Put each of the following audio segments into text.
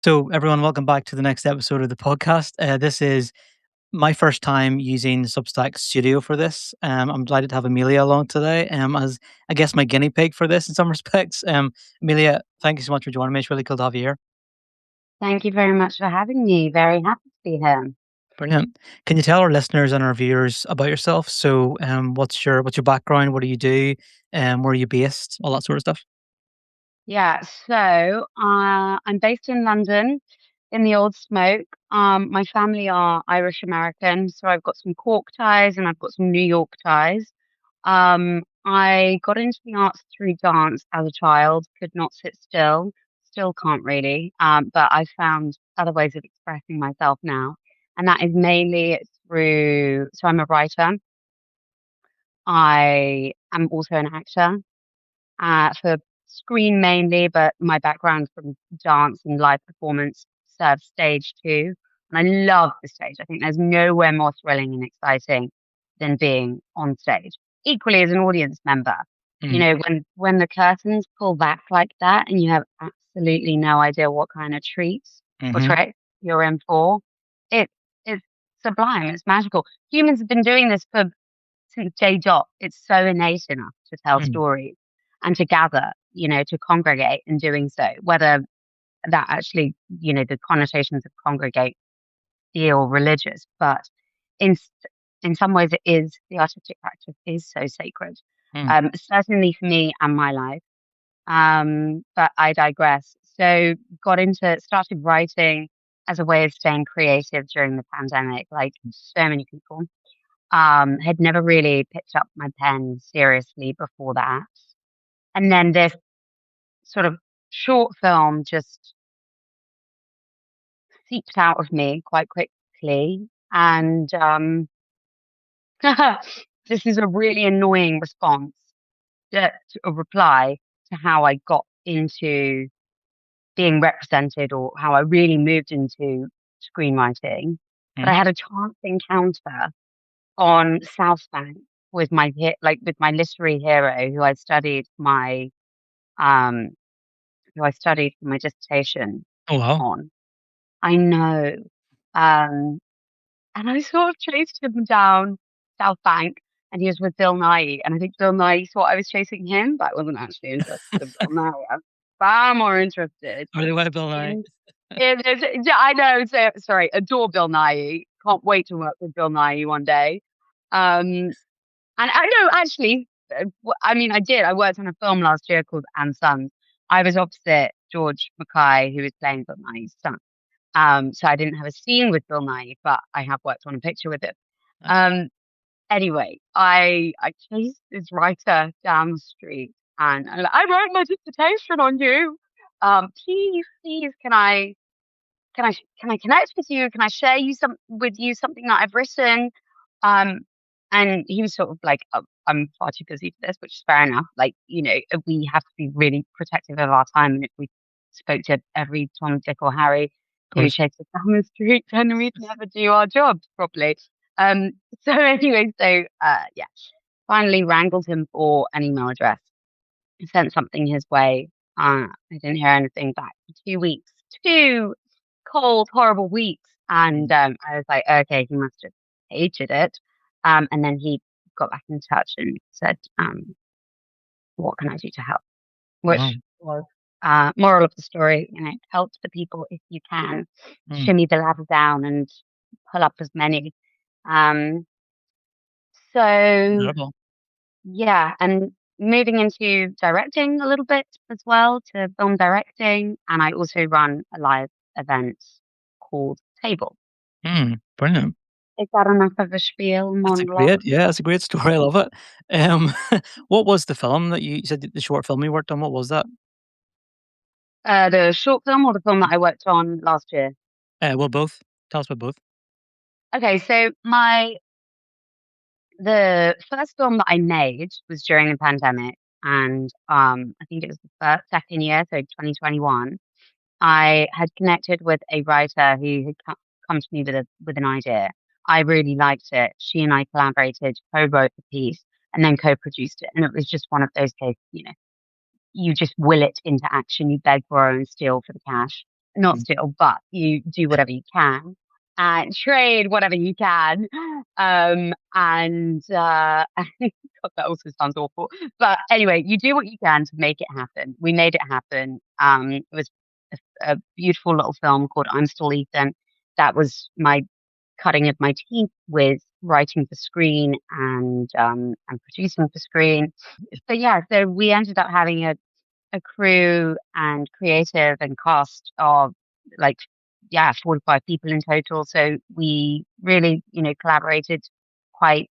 So, everyone, welcome back to the next episode of the podcast. This is my first time using Substack Studio for this. I'm delighted to have Amelia along today as, I guess, my guinea pig for this in some respects. Amelia, thank you so much for joining me. It's really cool to have you here. Thank you very much for having me. Very happy to be here. Brilliant. Can you tell our listeners and our viewers about yourself? So, what's your background? What do you do? Where are you based? All that sort of stuff. Yeah, I'm based in London in the old smoke. My family are Irish American, so I've got some Cork ties and I've got some New York ties. I got into the arts through dance as a child, could not sit still, still can't really. But I found other ways of expressing myself now, and that is mainly so I'm a writer. I am also an actor. For screen mainly, but my background from dance and live performance serves stage too. And I love the stage. I think there's nowhere more thrilling and exciting than being on stage. Equally as an audience member, Mm, when the curtains pull back like that and you have absolutely no idea what kind of treats or hmm trick you're in for, it it's sublime. It's magical. Humans have been doing this for since day dot. It's so innate in us to tell mm, stories and to gather, to congregate in doing so, whether that actually, the connotations of congregate feel religious, but in in some ways it is the artistic practice is so sacred. mm, Certainly for me and my life. But I digress. So started writing as a way of staying creative during the pandemic, like so many people. Had never really picked up my pen seriously before that. And then this sort of short film just seeped out of me quite quickly. And this is a really annoying response, a reply to how I got into being represented or how I really moved into screenwriting. But mm. I had a chance encounter on South Bank with with my literary hero um who I studied for my dissertation Oh, wow. on. I know. Um, and I sort of chased him down South Bank, and he was with Bill Nye. And I think Bill Nye thought I was chasing him, but I wasn't actually interested in Bill Nye. I'm far more interested Really, why Bill Nye? in yeah, I know. So, sorry, adore Bill Nye. Can't wait to work with Bill Nye one day. Um, and I know actually, I mean, I did. I worked on a film last year called Anne Sons. I was opposite George Mackay, who was playing Bill Nye's son. So I didn't have a scene with Bill Nye, but I have worked on a picture with him. Nice. Um, anyway, I chased this writer down the street, and I'm like, I wrote my dissertation on you. Please, can I connect with you? Can I share something that I've written? Um, and he was sort of like, I'm far too busy for this, which is fair enough. Like, we have to be really protective of our time. And if we spoke to every Tom, Dick, or Harry Of who course. chased us down the street, then we'd never do our jobs properly. So anyway, yeah, finally wrangled him for an email address, sent something his way. I didn't hear anything back for 2 weeks. 2 cold, horrible weeks. And Mm. I was like, okay, he must have hated it. And then he got back in touch and said, what can I do to help? Wow. Which was moral of the story, help the people if you can. Mm. Shimmy the ladder down and pull up as many. Um, so Incredible. yeah, and moving into directing a little bit as well to film directing. And I also run a live event called Table. Brilliant. Is that enough of a spiel monologue? That's a great story. I love it. Um, what was the film that you said the short film you worked on? What was that? The short film or the film that I worked on last year? Well, both. Tell us about both. Okay, so the first film that I made was during the pandemic, and I think it was the second year, so 2021. I had connected with a writer who had come to me with an idea. I really liked it. She and I collaborated, co-wrote the piece, and then co-produced it. And it was just one of those cases, you just will it into action. You beg, borrow, and steal for the cash. not Mm. steal, but you do whatever you can and trade whatever you can. And God, that also sounds awful. But anyway, you do what you can to make it happen. We made it happen. It was a beautiful little film called I'm Still Ethan. That was my cutting of my teeth with writing for screen and producing for screen. But yeah, so we ended up having a crew and creative and cast of like, yeah, 45 people in total. So we really, collaborated quite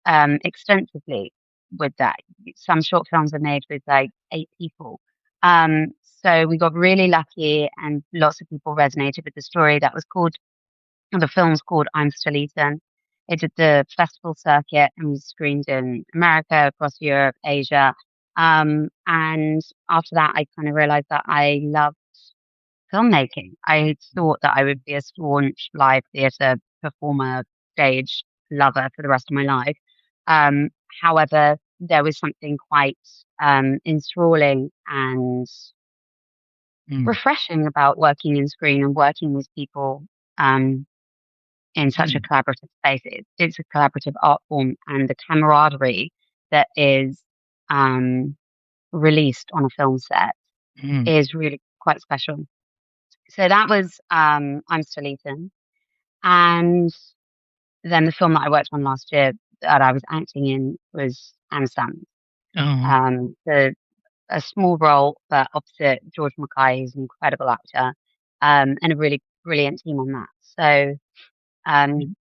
extensively with that. Some short films are made with like 8 people. Um, so we got really lucky and lots of people resonated with the story. The film's called I'm Still Ethan. It did the festival circuit and was screened in America, across Europe, Asia. And after that, I kind of realized that I loved filmmaking. I thought that I would be a staunch live theatre performer, stage lover for the rest of my life. Um, However, there was something quite enthralling and Mm. refreshing about working in screen and working with people um, in such a Mm. collaborative space. It's a collaborative art form, and the camaraderie that is um, released on a film set Mm. is really quite special. So that was I'm Still Ethan. And then the film that I worked on last year that I was acting in was Amsterdam. Oh. The A small role, but opposite George Mackay, who's an incredible actor, and a really brilliant team on that. So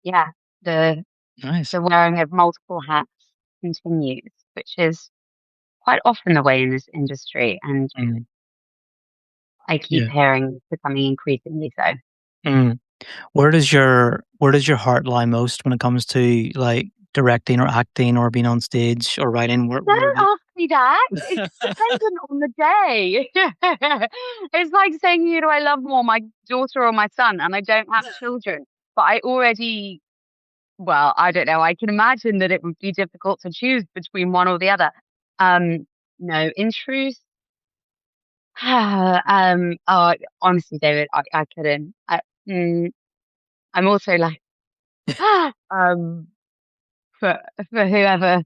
yeah, the Nice. the wearing of multiple hats continues, which is quite often the way in this industry, and Mm. I keep Yeah. hearing it's becoming increasingly so. Mm. Where does your heart lie most when it comes to, like, directing or acting or being on stage or writing? Where Don't do ask me that. It's dependent on the day. It's like saying, who do I love more, my daughter or my son? And I don't have children, but well, I don't know. I can imagine that it would be difficult to choose between one or the other. Um, no, in truth, honestly, David, I couldn't. I'm also like, um, for whoever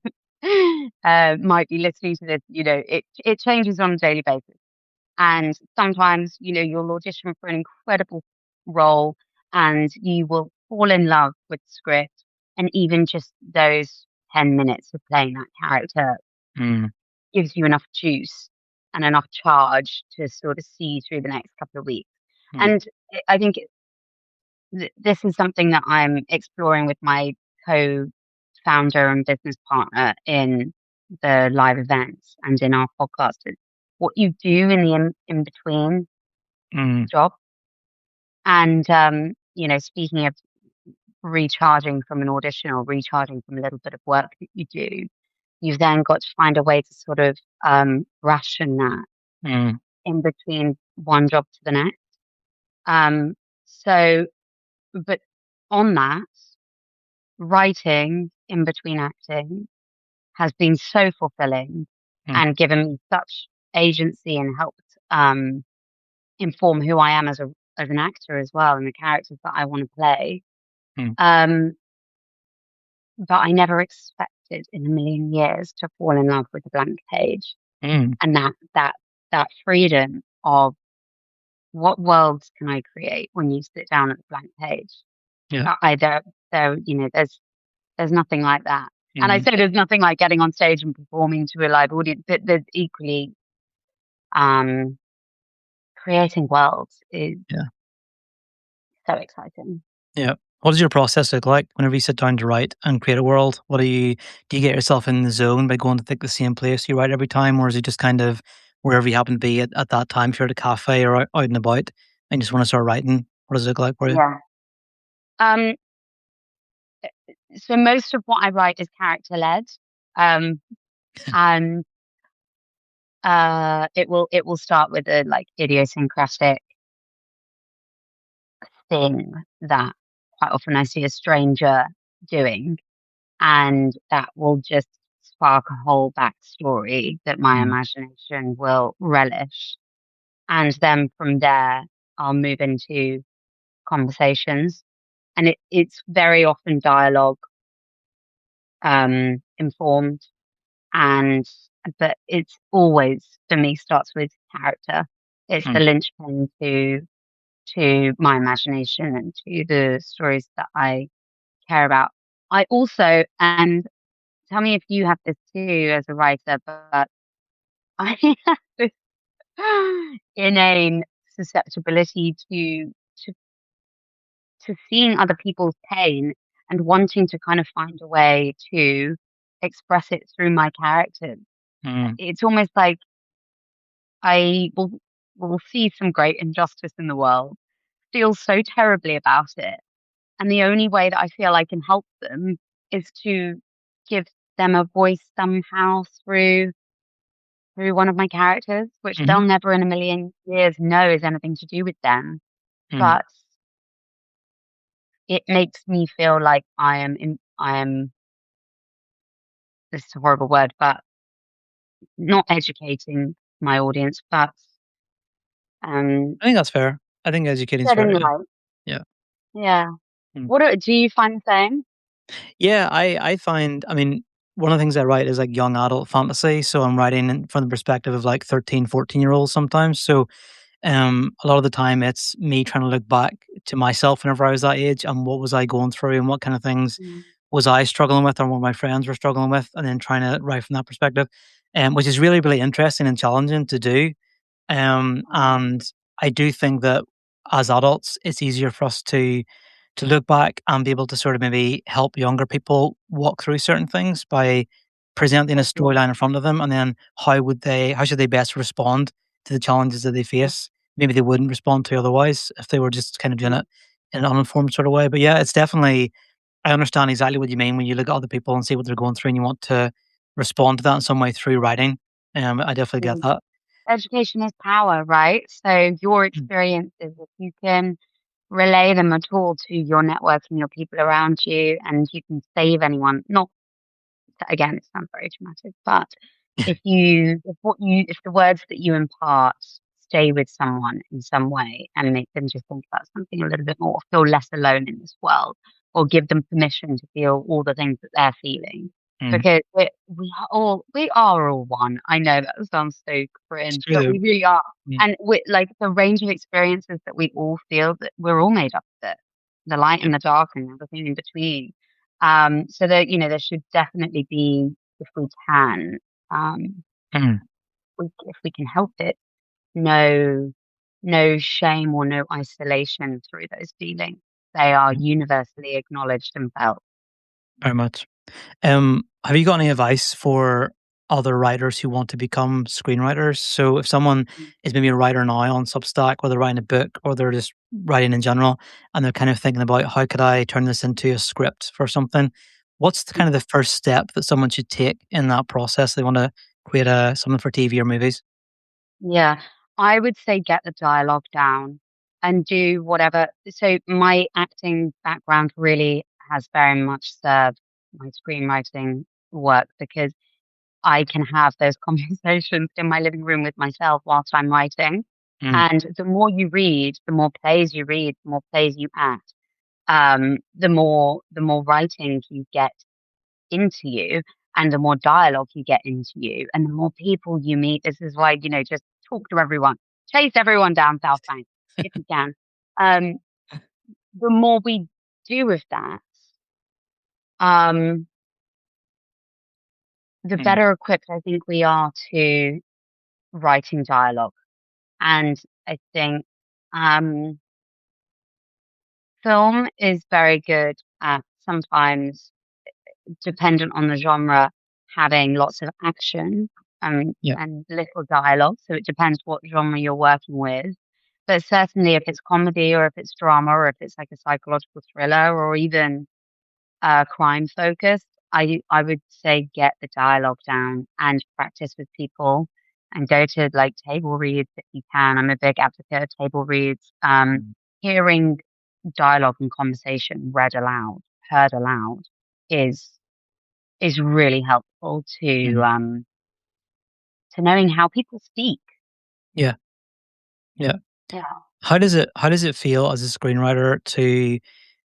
might be listening to this, it changes on a daily basis. And sometimes, you'll audition for an incredible role and you will fall in love with the script. And even just those 10 minutes of playing that character Mm. gives you enough juice and enough charge to sort of see through the next couple of weeks. Mm. And I think this is something that I'm exploring with my co-founder and business partner in the live events and in our podcast. Is what you do in the in between Mm. job. And speaking of recharging from an audition or recharging from a little bit of work that you do, you've then got to find a way to sort of ration that Mm. in between one job to the next. Um, so, but on that, writing in between acting has been so fulfilling Mm. and given me such agency and helped inform who I am as an actor as well and the characters that I want to play. Mm. Um, but I never expected in a million years to fall in love with a blank page Mm. and that freedom of what worlds can I create when you sit down at the blank page. Yeah. I there there's nothing like that. And I Mm. say there's nothing like getting on stage and performing to a live audience, but there's equally um, creating worlds is Yeah. so exciting. Yeah. What does your process look like whenever you sit down to write and create a world? Do you get yourself in the zone by going to the same place you write every time, or is it just kind of wherever you happen to be at that time? If you're at a cafe or out and about and you just want to start writing, what does it look like for you? Yeah. Um, so most of what I write is character led. Um, and it will start with a like idiosyncratic thing that quite often I see a stranger doing, and that will just spark a whole backstory that my Mm. imagination will relish. And then from there, I'll move into conversations, and it's very often dialogue informed, and but it's always for me starts with character. It's the Mm, linchpin to my imagination and to the stories that I care about. I also, and tell me if you have this too as a writer, but I have this inane susceptibility to to seeing other people's pain and wanting to kind of find a way to express it through my characters. mm, It's almost like I will see some great injustice in the world, feel so terribly about it, and the only way that I feel I can help them is to give them a voice somehow through one of my characters, which mhm, they'll never in a million years know is anything to do with them. mm. But it makes me feel like I am, this is a horrible word, but not educating my audience, but um I think that's fair. I think educating's fair, shedding yeah. light. Yeah. Yeah. Mm. Do you find the same? Yeah, I find I mean, one of the things I write is, like, young adult fantasy, so I'm writing from the perspective of, like, 13, 14-year-olds sometimes, so, a lot of the time, it's me trying to look back to myself whenever I was that age, and what was I going through, and what kind of things Mm. was I struggling with, or what my friends were struggling with, and then trying to write from that perspective, which is really, really interesting and challenging to do. And I do think that as adults, it's easier for us to look back and be able to sort of maybe help younger people walk through certain things by presenting a Totally. storyline in front of them, and then how should they best respond to the challenges that they Yeah. face? Maybe they wouldn't respond to otherwise if they were just kind of doing Mm. it in an uninformed sort of way. But yeah, it's definitely I understand exactly what you mean when you look at other people and see what they're going through and you want to respond to that in some way through writing. I definitely get Mm. that. Education is power, right? So your Mm, experiences, if you can relay them at all to your network and your people around you, and you can save anyone, not again, it sounds very dramatic, but if the words that you impart stay with someone in some way and make them just think about something a little bit more, feel less alone in this world, or give them permission to feel all the things that they're feeling. mm, Because we are all one. I know that sounds so it's cringe, true but though. we really are. Mm, And we like the range of experiences that we all feel, that we're all made up of it. The light yeah. and the dark and everything in between. So that, there should definitely be, if we can, um, Mm, if we can help it, no, no shame or no isolation through those feelings. They are mm, universally acknowledged and felt. very much. Have you got any advice for other writers who want to become screenwriters? So if someone is maybe a writer now on Substack, or they're writing a book, or they're just writing in general, and they're kind of thinking about how could I turn this into a script for something? What's the kind of the first step that someone should take in that process? They want to create something for TV or movies. Yeah, I would say get the dialogue down and do whatever. So my acting background really has very much served my screenwriting work, because I can have those conversations in my living room with myself whilst I'm writing. Mm, And the more you read, the more plays you read, the more plays you act, the more writing you get into you, and the more dialogue you get into you, and the more people you meet. This is why, just talk to everyone, chase everyone down South Bank if you can. Um, the more we do of that, um, the mm, better equipped I think we are to writing dialogue. And I think um, film is very good at sometimes, dependent on the genre, having lots of action yeah. and little dialogue. So it depends what genre you're working with. But certainly, if it's comedy, or if it's drama, or if it's like a psychological thriller, or even crime focused, I would say get the dialogue down and practice with people, and go to like table reads if you can. I'm a big advocate of table reads. Mm, Hearing dialogue and conversation read aloud, heard aloud, is really helpful mm, to knowing how people speak. yeah. Yeah. Yeah. How does it feel as a screenwriter to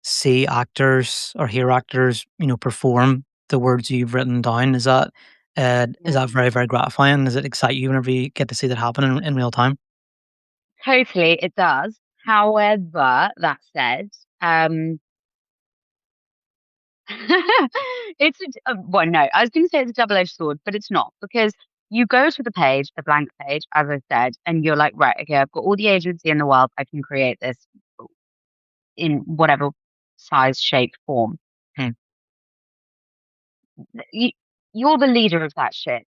see actors or hear actors, perform the words you've written down? Is Yeah. that very, very gratifying? Does it excite you whenever you get to see that happen in real time? Totally, it does. However, that said, um, well, no, I was going to say it's a double-edged sword, but it's not because you go to the page, the blank page, as I said, and you're like, right, okay, I've got all the agency in the world. I can create this in whatever size, shape, form. Mm, You, you're the leader of that shit,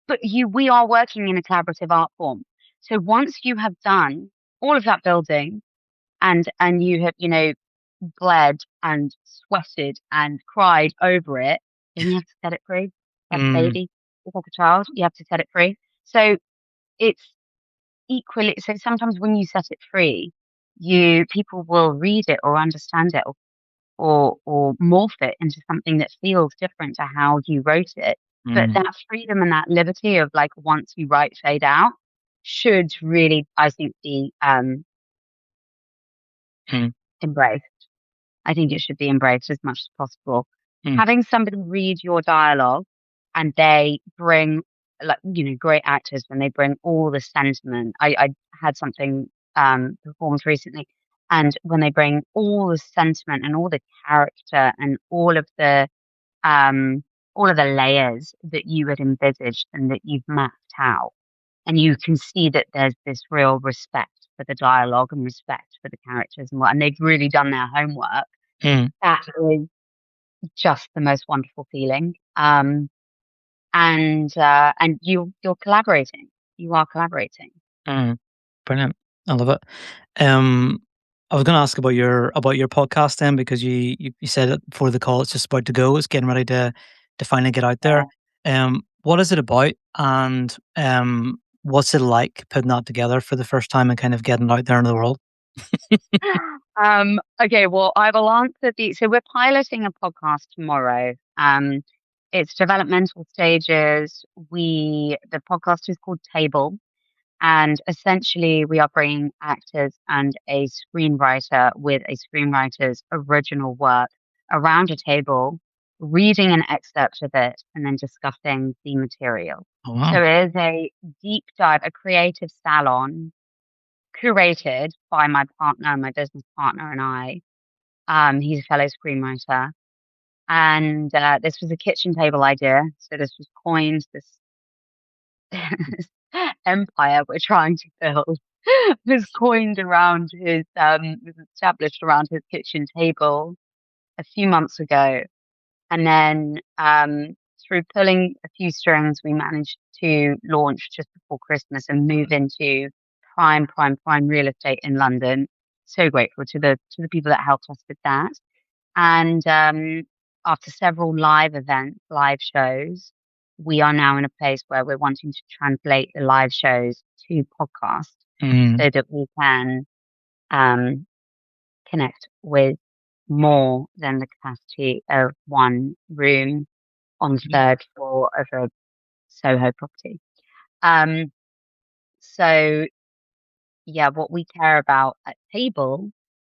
but we are working in a collaborative art form. So once you have done all of that building and you have, bled and sweated and cried over it, then you have to set it free. Like a mm, baby, it's like a child, you have to set it free. So it's equally, so sometimes when you set it free, people will read it or understand it or morph it into something that feels different to how you wrote it. But mm, that freedom and that liberty of like once you write fade out should really, I think, be mm, embraced. I think it should be embraced as much as possible. mm. Having somebody read your dialogue and they bring, like, great actors when they bring all the sentiment. I had something performed recently, and when they bring all the sentiment and all the character and um all of the layers that you had envisaged and that you've mapped out, and you can see that there's this real respect for the dialogue and respect for the characters and they've really done their homework. Mm, That is just the most wonderful feeling. And you're collaborating. You are collaborating. mm. Brilliant. I love it. Um, I was gonna ask about your podcast then because you said it before the call, it's just about to go. It's getting ready to finally get out there. Yeah. What is it about and, what's it like putting that together for the first time and kind of getting it out there in the world? Okay, well, I will answer so we're piloting a podcast tomorrow. It's developmental stages. The podcast is called Table. And essentially, we are bringing actors and a screenwriter with a screenwriter's original work around a table, reading an excerpt of it, and then discussing the material. Oh, wow. So it is a deep dive, a creative salon curated by my partner, my business partner, and I. He's a fellow screenwriter. And this was a kitchen table idea. So this was coined, this empire we're trying to build was coined around was established around his kitchen table a few months ago. And then through pulling a few strings, we managed to launch just before Christmas and move into prime real estate in London. So grateful to the people that helped us with that. And after several live events, live shows, we are now in a place where we're wanting to translate the live shows to podcast Mm, so that we can um, connect with more than the capacity of one room on the mm, third floor of a Soho property. Um, so yeah, what we care about at Table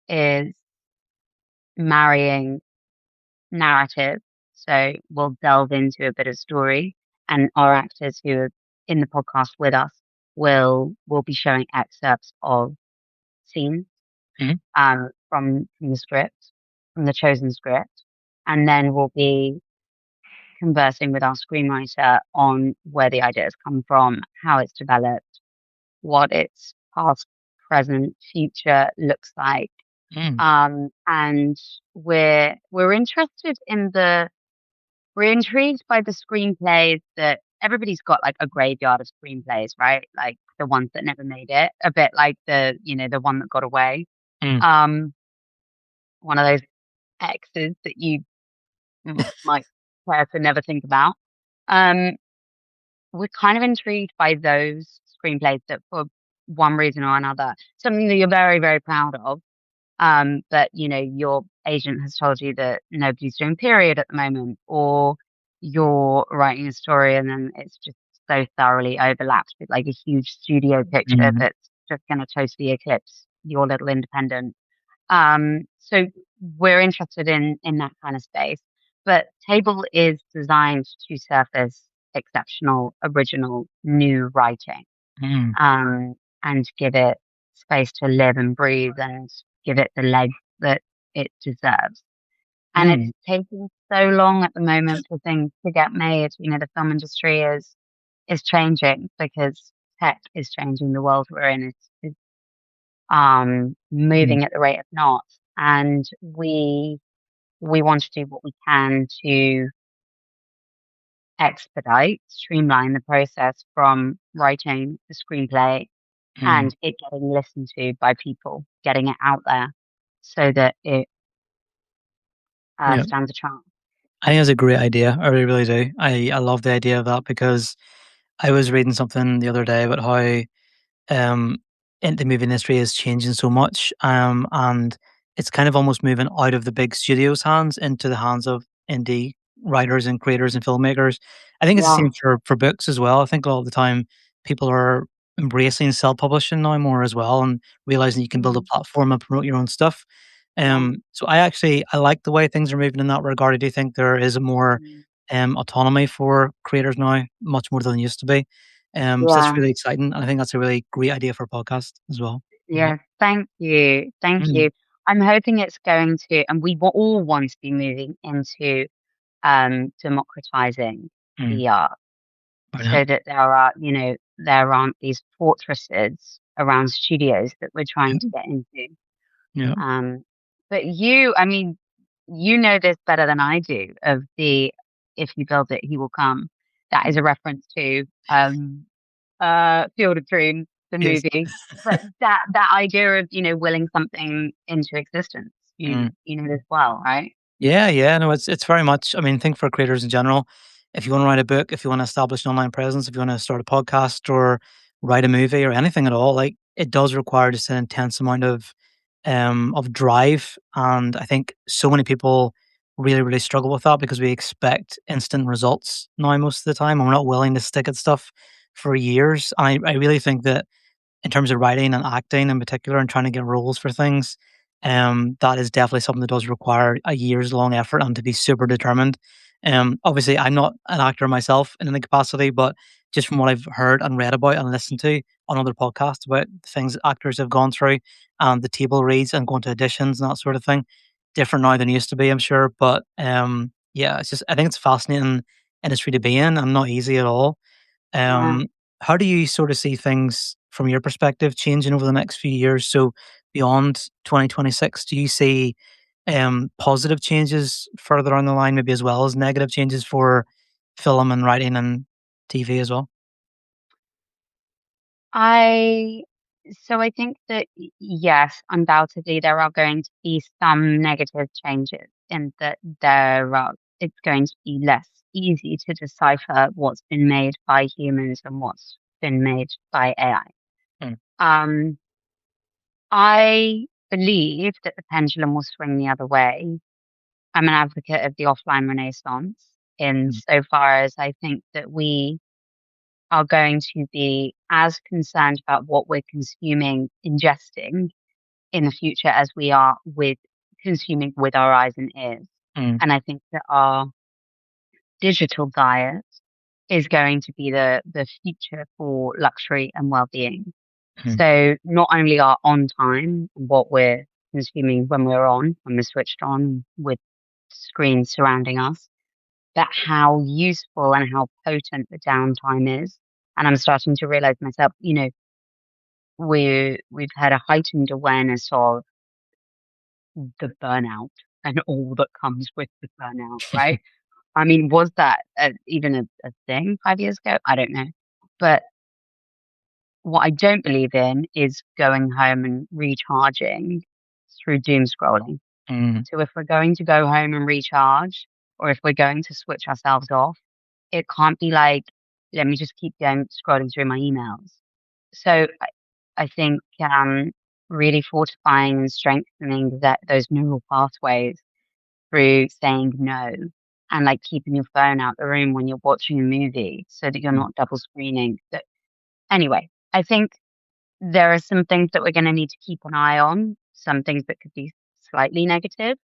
is marrying narrative. So we'll delve into a bit of story, and our actors who are in the podcast with us will be showing excerpts of scenes mhm, from the script, from the chosen script, and then we'll be conversing with our screenwriter on where the ideas come from, how it's developed, what its past, present, future looks like. mm, And we're interested in we're intrigued by the screenplays that everybody's got like a graveyard of screenplays, right? Like the ones that never made it, a bit like the one that got away. mm, Um, one of those exes that you might care to never think about. Um, we're kind of intrigued by those screenplays that for one reason or another, something that you're very, very proud of. But your agent has told you that nobody's doing period at the moment, or you're writing a story and then it's just so thoroughly overlapped with like a huge studio picture mm, that's just going to totally eclipse. your little independent. So we're interested in that kind of space. But Table is designed to surface exceptional, original, new writing, Mm, um, and give it space to live and breathe and give it the leg that it deserves. And it's mm, taking so long at the moment for things to get made. You know, the film industry is changing because tech is changing the world we're in. It's mm, moving at the rate of knots, and we want to do what we can to expedite, streamline the process from writing the screenplay mm. and it getting listened to by people, getting it out there so that it Yeah. stands a chance. I think it's a great idea. I really, really do. I love the idea of that because I was reading something the other day about how um, the movie industry is changing so much, and it's kind of almost moving out of the big studios' hands into the hands of indie writers and creators and filmmakers. I think it's the Yeah. same for books as well. I think a lot of the time people are embracing self-publishing now more as well, and realizing you can build a Mm, platform and promote your own stuff. yeah. So I like the way things are moving in that regard. I do think there is a more Mm, autonomy for creators now, much more than it used to be. So that's yeah. really exciting, and I think that's a really great idea for a podcast as well. Mhm. Yeah. Thank you. Thank Mm, you. I'm hoping it's going to, and we all want to be moving into democratizing mm, the art so brilliant. that there aren't these fortresses around studios that we're trying Yeah, to get into. yeah, Um, but I mean, you know this better than I do of the if you build it, he will come. That is a reference to Field of Dreams, the yes. movie. But that idea of, willing something into existence, Mm. you know this well, right? Yeah, yeah, no, it's very much. I mean, think for creators in general. If you want to write a book, if you want to establish an online presence, if you want to start a podcast or write a movie or anything at all, like it does require just an intense amount of drive. And I think so many people really, really struggle with that because we expect instant results now most of the time, and we're not willing to stick at stuff for years. I really think that in terms of writing and acting in particular and trying to get roles for things, that is definitely something that does require a years long effort and to be super determined. Obviously, I'm not an actor myself in any capacity, but just from what I've heard and read about and listened to on other podcasts about things that actors have gone through and the table reads and going to auditions and that sort of thing, different now than it used to be, I'm sure. But yeah, it's just I think it's fascinating industry to be in and not easy at all. Yeah. Um, how do you sort of see things from your perspective changing over the next few years? So beyond 2026, do you see positive changes further on the line, maybe as well as negative changes for film and writing and TV as well? I I think that yes, undoubtedly there are going to be some negative changes in that it's going to be less easy to decipher what's been made by humans and what's been made by AI. Mm, Um, I believe that the pendulum will swing the other way. I'm an advocate of the offline renaissance in mm, so far as I think that we are going to be as concerned about what we're consuming, ingesting in the future as we are with consuming with our eyes and ears. mm, And I think that our digital diet is going to be the future for luxury and well-being. mm, So not only our on time, what we're consuming when we're switched on with screens surrounding us, but how useful and how potent the downtime is. And I'm starting to realize myself, we've had a heightened awareness of the burnout and all that comes with the burnout, right? I mean, was that even a thing 5 years ago? I don't know. But what I don't believe in is going home and recharging through doom scrolling. mm, So if we're going to go home and recharge, or if we're going to switch ourselves off, it can't be like, let me just keep going scrolling through my emails. So I think really fortifying and strengthening those neural pathways through saying no and like keeping your phone out the room when you're watching a movie so that you're mm, not double screening. But anyway, I think there are some things that we're going to need to keep an eye on, some things that could be slightly negative.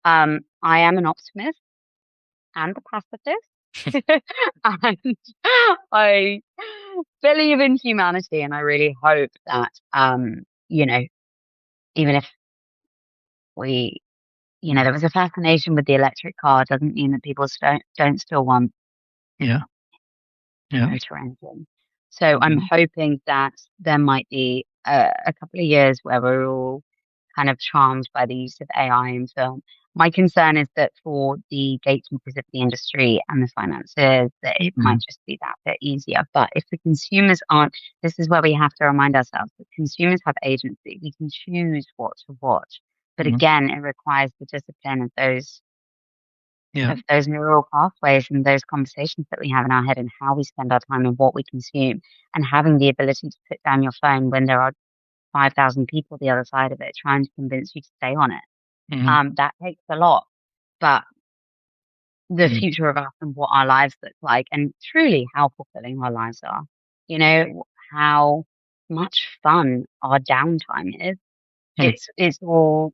I am an optimist and a pacifist, and I believe in humanity, and I really hope that, you know, even if we, there was a fascination with the electric car, doesn't mean that people don't still want Yeah. a Yeah. motor engine. So I'm Mhm. hoping that there might be a couple of years where we're all kind of charmed by the use of AI in film. My concern is that for the gatekeepers of the industry and the financiers, that it might Mhm. just be that bit easier. But if the consumers aren't, this is where we have to remind ourselves that consumers have agency. We can choose what to watch. But Mhm. again, it requires the discipline Yeah. of those neural pathways and those conversations that we have in our head and how we spend our time and what we consume, and having the ability to put down your phone when there are 5,000 people the other side of it trying to convince you to stay on it. Mhm. That takes a lot, but the Mhm. future of us and what our lives look like, and truly how fulfilling our lives are, how much fun our downtime is. Mhm. It's all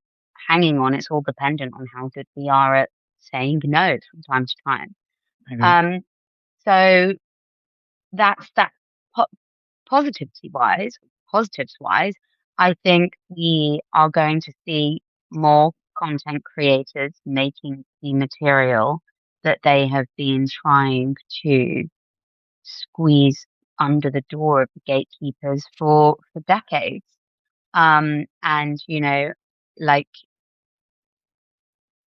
hanging on, it's all dependent on how good we are at saying no from time to time. I agree. Um, so that's that. Positivity wise, positives wise, I think we are going to see more content creators making the material that they have been trying to squeeze under the door of the gatekeepers for decades. And like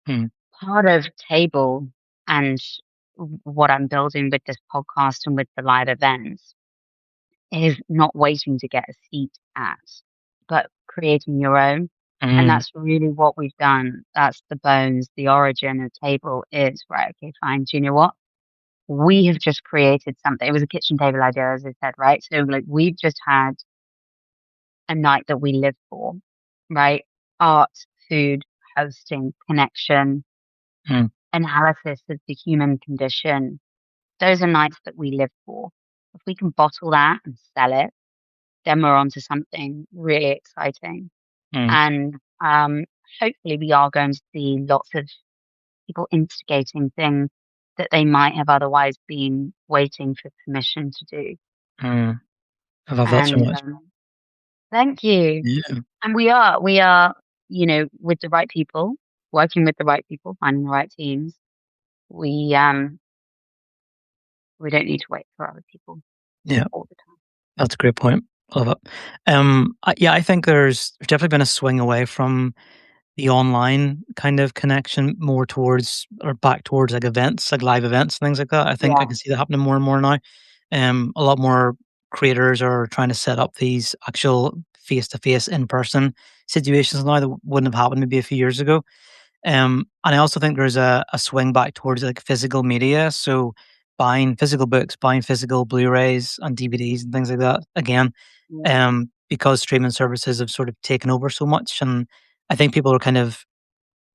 Mhm. part of Table and what I'm building with this podcast and with the live events is not waiting to get a seat at, but creating your own. And Mhm. that's really what we've done. That's the bones, the origin of Table is, right, okay, fine. Do you know what? We have just created something. It was a kitchen table idea, as I said, right? So, like, we've just had a night that we live for, right? Art, food, hosting, connection, Mhm. analysis of the human condition. Those are nights that we live for. If we can bottle that and sell it, then we're onto something really exciting. Mhm. And hopefully, we are going to see lots of people instigating things that they might have otherwise been waiting for permission to do. Mhm. I love that so And much. thank you. Yeah. And we are, with the right people, working with the right people, finding the right teams. We um, we don't need to wait for other people Yeah. all the time. That's a great point. Love it. Yeah, I think there's definitely been a swing away from the online kind of connection more towards or back towards like events, like live events and things like that. I think I Yeah. can see that happening more and more now. A lot more creators are trying to set up these actual face to face in person situations now that wouldn't have happened maybe a few years ago. And I also think there's a swing back towards like physical media. So buying physical books, buying physical Blu-rays and DVDs and things like that. Again, Yeah. because streaming services have sort of taken over so much, and I think people are kind of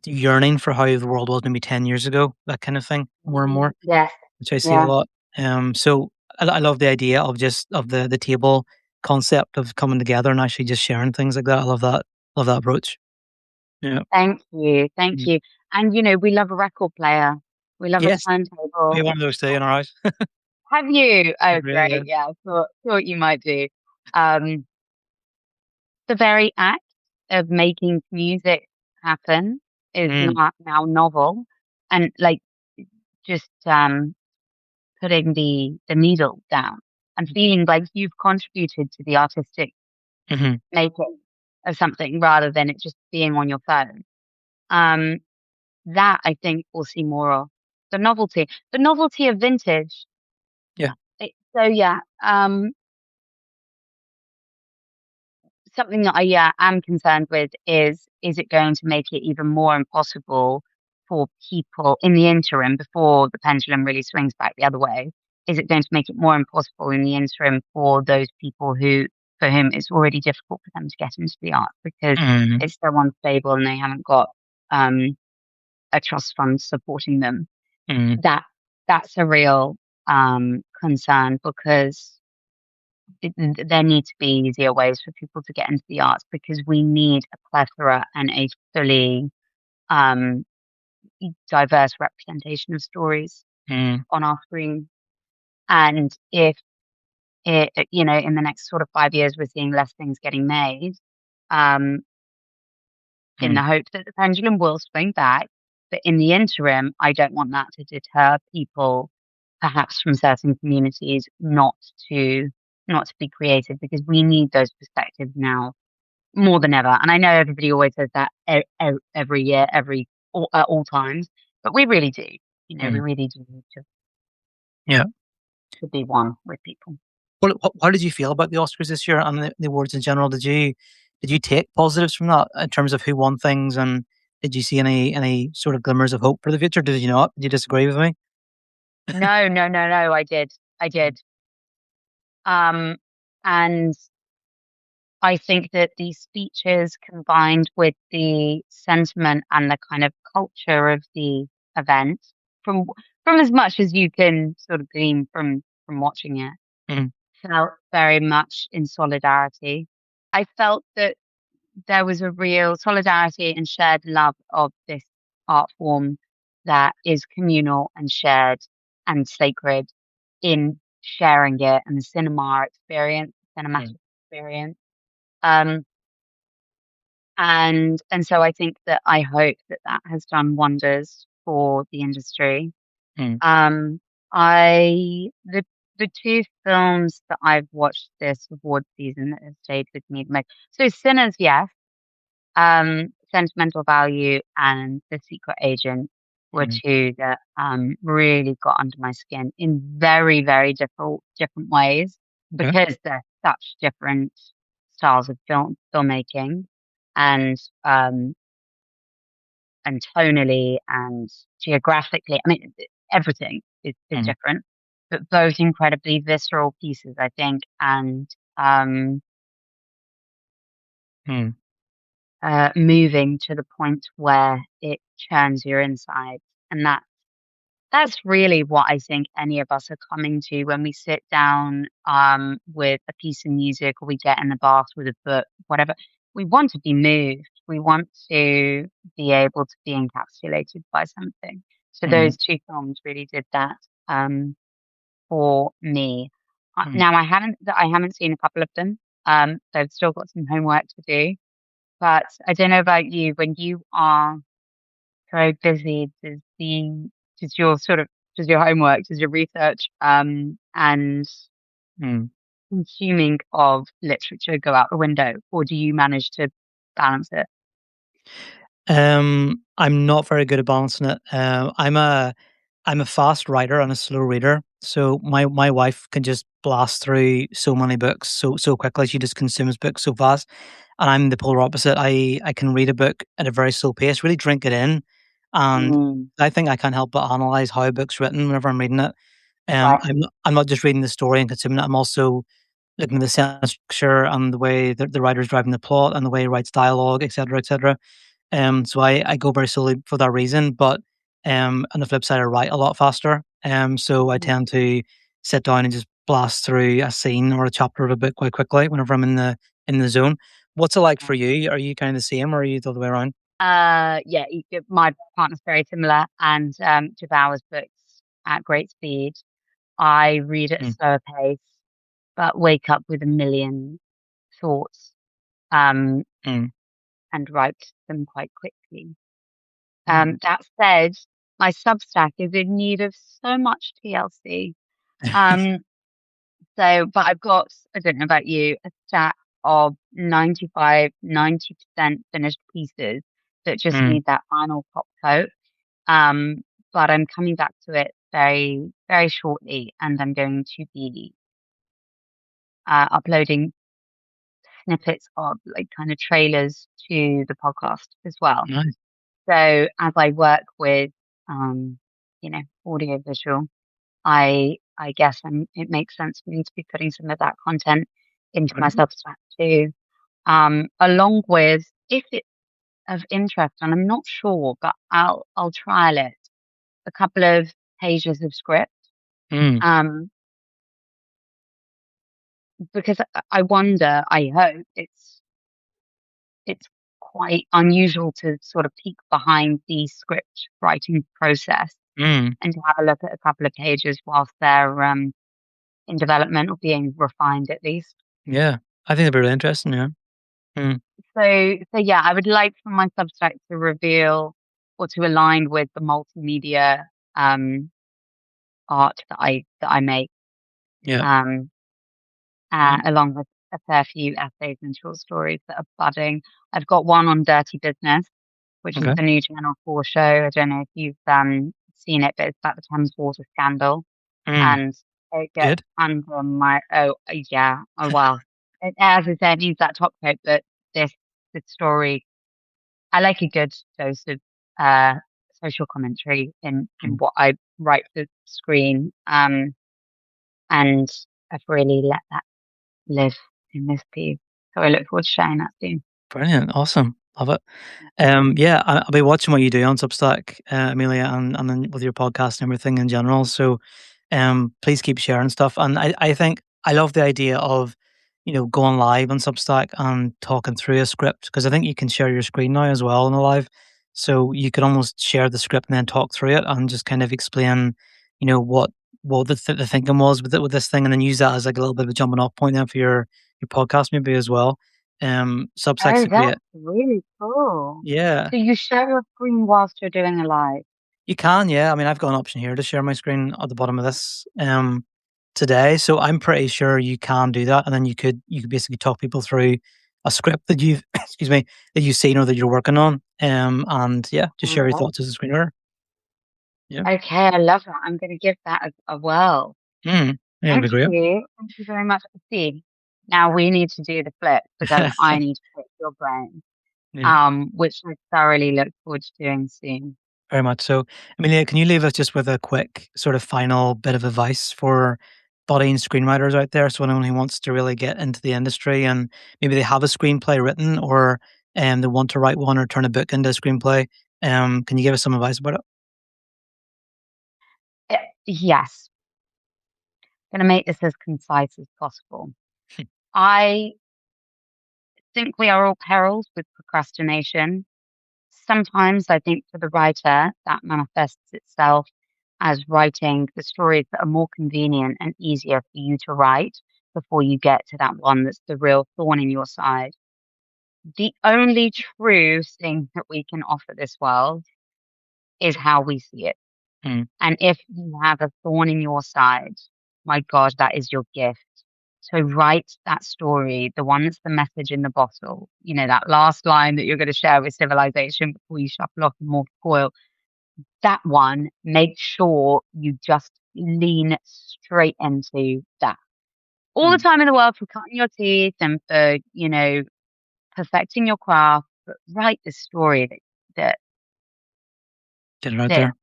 yearning for how the world was maybe 10 years ago. That kind of thing, more and more, Yes. which I see a Yeah. lot. So I love the idea of just of the table concept of coming together and actually just sharing things like that. I love that. Love that approach. Yeah. Thank you. Thank Mm. you. And, we love a record player. We love a Yes. We turntable. have one of those too in our house. Have you? Oh, Yeah, yeah. great. Yeah, I thought you might do. Um, the very act of making music happen is Mm, not now novel, and like just putting the needle down and feeling like you've contributed to the artistic mhm, making of something rather than it just being on your phone. Um, that I think we'll see more of. The novelty of vintage. yeah, So yeah, something that I, yeah, am concerned with is it going to make it even more impossible for people in the interim before the pendulum really swings back the other way? Is it going to make it more impossible in the interim for those people for whom it's already difficult for them to get into the art because mhm, it's so unstable and they haven't got um, a trust fund supporting them? mhm, That that's a real concern because there need to be easier ways for people to get into the arts because we need a plethora and a fully um, diverse representation of stories Mm, on our screen. And if in the next sort of 5 years, we're seeing less things getting made, um, in the mm, hope that the pendulum will swing back. But in the interim, I don't want that to deter people, perhaps from certain communities, to not to be creative because we need those perspectives now more than ever. And I know everybody always says that every year, at all times, but we really do. We mm. really do need Yeah. to be one with people. Well, how did you feel about the Oscars this year and the awards in general? Did you take positives from that in terms of who won things, and did you see any sort of glimmers of hope for the future? Did you not? Did you disagree with me? No, no, no, no. I did. And I think that these speeches combined with the sentiment and the kind of culture of the event, from from as much as you can sort of glean from watching it, Mm, felt very much in solidarity. I felt that there was a real solidarity and shared love of this art form that is communal and shared and sacred in sharing it and the cinema experience, mm, cinematic experience. Um, and so I think that I hope that that has done wonders for the industry. mm, Um, I the two films that I've watched this award season that have stayed with me the most. So Sinners, yes. Sentimental Value and The Secret Agent were mm. two that really got under my skin in very, very different ways Okay. because they're such different styles of filmmaking and um and tonally and geographically. I mean, everything is Mm, different, but both incredibly visceral pieces, I think, and um mm, moving to the point where it churns your insides. And that's really what I think any of us are coming to when we sit down with a piece of music or we get in the bath with a book, whatever. We want to be moved. We want to be able to be encapsulated by something. So mm, those two films really did that for me. mm. Now I haven't seen a couple of them. So I've still got some homework to do. But I don't know about you, when you are very busy, does your sort of does your homework, does your research and Mm. consuming of literature go out the window, or do you manage to balance it? I'm not very good at balancing it. I'm a fast writer and a slow reader, so my wife can just blast through so many books so quickly. She just consumes books so fast, and I'm the polar opposite. I can read a book at a very slow pace, really drink it in, and Mm, I think I can't help but analyze how a book's written whenever I'm reading it. right. I'm not just reading the story and consuming it. I'm also looking at the sentence structure and the way that the writer's driving the plot and the way he writes dialogue, etc., etc. So I go very slowly for that reason, but, on the flip side, I write a lot faster. So I Mhm. tend to sit down and just blast through a scene or a chapter of a book quite quickly whenever I'm in the zone. What's it like for you? Are you kind of the same, or are you the other way around? Yeah, my partner's very similar and devours books at great speed. I read at a Mm, slower pace, but wake up with a million thoughts um, mm, and write them quite quickly. mm. That said, my Substack is in need of so much TLC. Um, but I've got, I don't know about you, a stack of 90% finished pieces that just Mm, need that final top coat. Um, but I'm coming back to it very, very shortly, and I'm going to be uploading snippets of like kind of trailers to the podcast as well. nice. So as I work with, um, audio visual, I guess it makes sense for me to be putting some of that content into my Right. Substack too, along with if it's of interest, and I'm not sure, but I'll trial it. A couple of pages of script, Mm, um, because I wonder, I hope it's quite unusual to sort of peek behind the script writing process Mm, and to have a look at a couple of pages whilst they're in development or being refined at least. yeah. I think that'd be really interesting, yeah. Mm, So yeah, I would like for my Substack to reveal or to align with the multimedia um, art that I make, yeah. um, Brilliant. along with a fair few essays and short stories that are budding. I've got one on dirty business, which is Okay. the new Channel 4 show. I don't know if you've seen it, but it's about the Thames Water scandal, Mm, and it gets good. under my yeah, oh well. As I said, it needs that top coat, but this this story, I like a good dose of uh social commentary in Mm, what I write for screen. And I've really let that live in this piece. So I look forward to sharing that soon. brilliant. Awesome. Love it. Yeah, I'll be watching what you do on Substack, Amelia, and then with your podcast and everything in general. So, please keep sharing stuff. And I think I love the idea of, going live on Substack and talking through a script because I think you can share your screen now as well in a live. So you could almost share the script and then talk through it and just kind of explain, what the thinking was with this thing, and then use that as like a little bit of a jumping off point then for your podcast maybe as well. Substack's Oh, a great, that's really cool. yeah. So you share your screen whilst you're doing a live. You can, yeah. I mean, I've got an option here to share my screen at the bottom of this today, so I'm pretty sure you can do that, and then you could basically talk people through a script that you've excuse me, that you've seen or that you're working on, and yeah, just share your Oh, thoughts as a screenwriter. Yeah, okay, I love that. I'm going to give that a whirl. yeah, it'd be Thank great. you. Thank you very much. See, now we need to do the flip because I need to pick your brain, Yeah, which I thoroughly look forward to doing soon. very much so. Amelia, can you leave us just with a quick sort of final bit of advice for budding screenwriters out there? So anyone who wants to really get into the industry and maybe they have a screenplay written or they want to write one or turn a book into a screenplay. Can you give us some advice about it? Yes, going to make this as concise as possible. I think we are all perils with procrastination. Sometimes I think for the writer, that manifests itself as writing the stories that are more convenient and easier for you to write before you get to that one that's the real thorn in your side. The only true thing that we can offer this world is how we see it. Mm, And if you have a thorn in your side, my God, that is your gift. So write that story, the one that's the message in the bottle, that last line that you're going to share with civilization before you shuffle off and mortal coil. That one, make sure you just lean straight into that. All the mm. time in the world for cutting your teeth and for, perfecting your craft, but write the story that Get it out that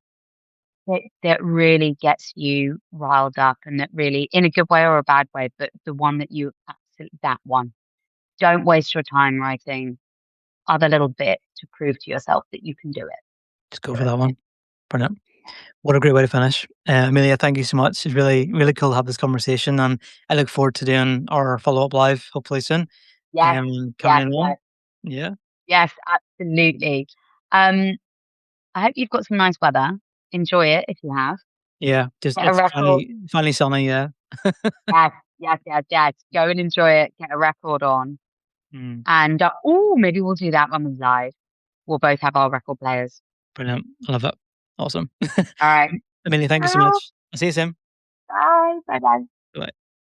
there. that really gets you riled up and that really, in a good way or a bad way, but the one that you absolutely, that one. Don't waste your time writing other little bit to prove to yourself that you can do it. Just go for that one. Brilliant. What a great way to finish. Amelia, thank you so much. It's really, really cool to have this conversation, and I look forward to doing our follow up live hopefully soon. Yes, yes, Carrying on. yes, Yeah. yes, absolutely. Um, I hope you've got some nice weather. Enjoy it if you have. Yeah, just Get a it's record. finally sunny, yeah. Yes, yes, yes, yes. Go and enjoy it. Get a record on. Mm, And maybe we'll do that when we're live. We'll both have our record players. brilliant. I love it. Awesome. All right. Amelia, thank you so Ciao. much. I'll see you soon. Bye. Bye. Bye.